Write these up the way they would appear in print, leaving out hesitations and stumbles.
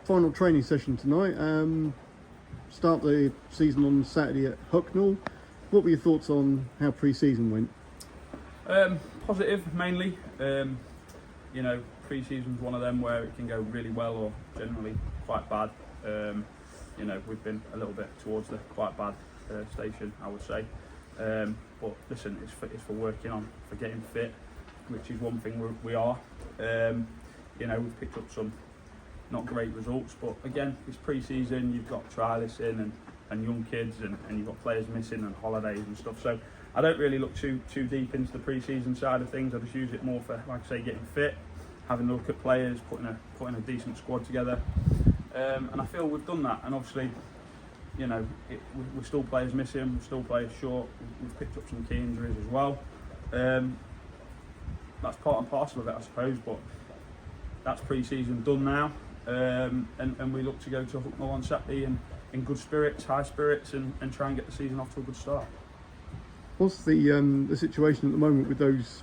final training session tonight. Start the season on Saturday at Hucknall. What were your thoughts on how pre-season went? Positive mainly. Pre-season's one of them where it can go really well or generally quite bad. We've been a little bit towards the quite bad station, I would say. But listen, it's for working on, for getting fit, which is one thing we are. We've picked up some not great results, but again, it's pre-season, you've got trialists in and young kids and you've got players missing and holidays and stuff. So I don't really look too deep into the pre-season side of things. I just use it more for, like I say, getting fit, having a look at players, putting a decent squad together. And I feel we've done that. And obviously, we're still players missing, we're still players short. We've picked up some key injuries as well. That's part and parcel of it, I suppose. But that's pre-season done now. And we look to go to Hucknall on Saturday in good spirits, high spirits, and try and get the season off to a good start. What's the situation at the moment with those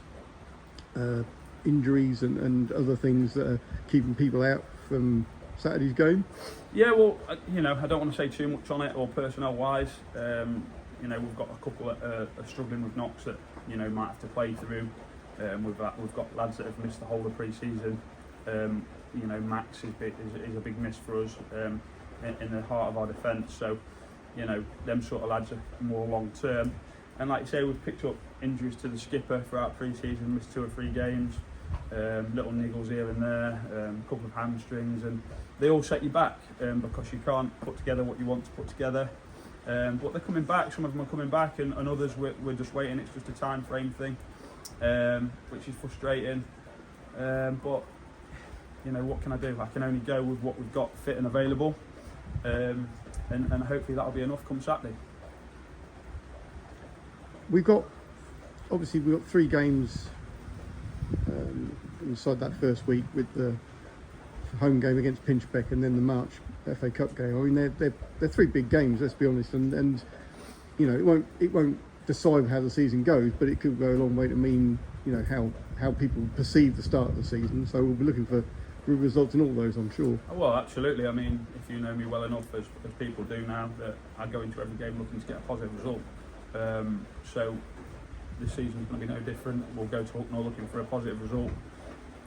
injuries and other things that are keeping people out from Saturday's game? Yeah, well, I don't want to say too much on it or personnel-wise. We've got a couple that are struggling with knocks that might have to play through. We've got lads that have missed the whole of pre-season. Max is a big miss for us in the heart of our defence. So, them sort of lads are more long term. And like you say, we've picked up injuries to the skipper throughout pre-season, missed 2 or 3 games, little niggles here and there, a couple of hamstrings, and they all set you back because you can't put together what you want to put together. But they're coming back. Some of them are coming back, and others we're just waiting. It's just a time frame thing, which is frustrating. But what can I do? I can only go with what we've got fit and available, and hopefully that'll be enough come Saturday. We've got 3 games inside that first week, with the home game against Pinchbeck and then the March FA Cup game. I mean, they're 3 big games, let's be honest, and it won't decide how the season goes, but it could go a long way to mean how people perceive the start of the season. So we'll be looking for results in all those, I'm sure. Well, absolutely. I mean, if you know me well enough, as people do now, that I go into every game looking to get a positive result. So this season's going to be no different. We'll go to Hucknall looking for a positive result.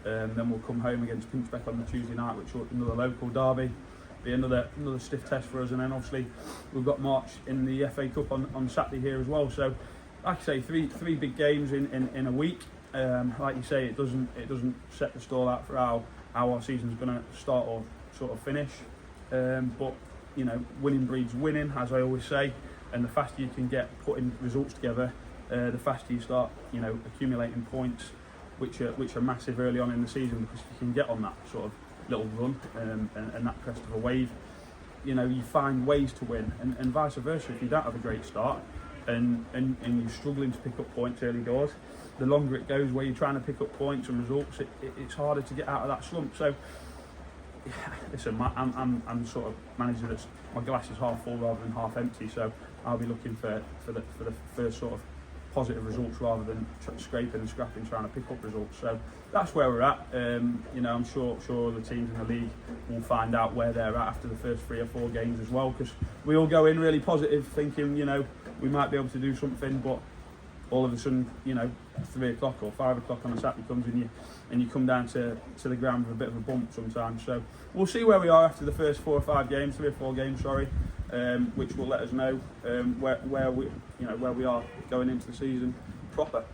Then we'll come home against Pinchbeck on the Tuesday night, which will be another local derby. Be another stiff test for us, and then obviously we've got March in the FA Cup on Saturday here as well. So, like I say, three big games in a week. Like you say, it doesn't set the stall out for how our season's going to start or sort of finish. But winning breeds winning, as I always say. And the faster you can get putting results together, the faster you start, accumulating points, which are massive early on in the season, because if you can get on that sort of little run and that crest of a wave, you find ways to win, and vice versa. If you don't have a great start and you're struggling to pick up points early doors, the longer it goes where you're trying to pick up points and results, it's harder to get out of that slump. So, listen, I'm sort of manager that's, my glass is half full rather than half empty. So I'll be looking for the first sort of positive results rather than scraping and scrapping trying to pick up results. So that's where we're at. I'm sure the teams in the league will find out where they're at after the first 3 or 4 games as well, because we all go in really positive, thinking we might be able to do something, but all of a sudden 3 o'clock or 5 o'clock on a Saturday comes and you come down to the ground with a bit of a bump sometimes. So we'll see where we are after the first 4 or 5 games, 3 or 4 games, which will let us know where we are going into the season proper.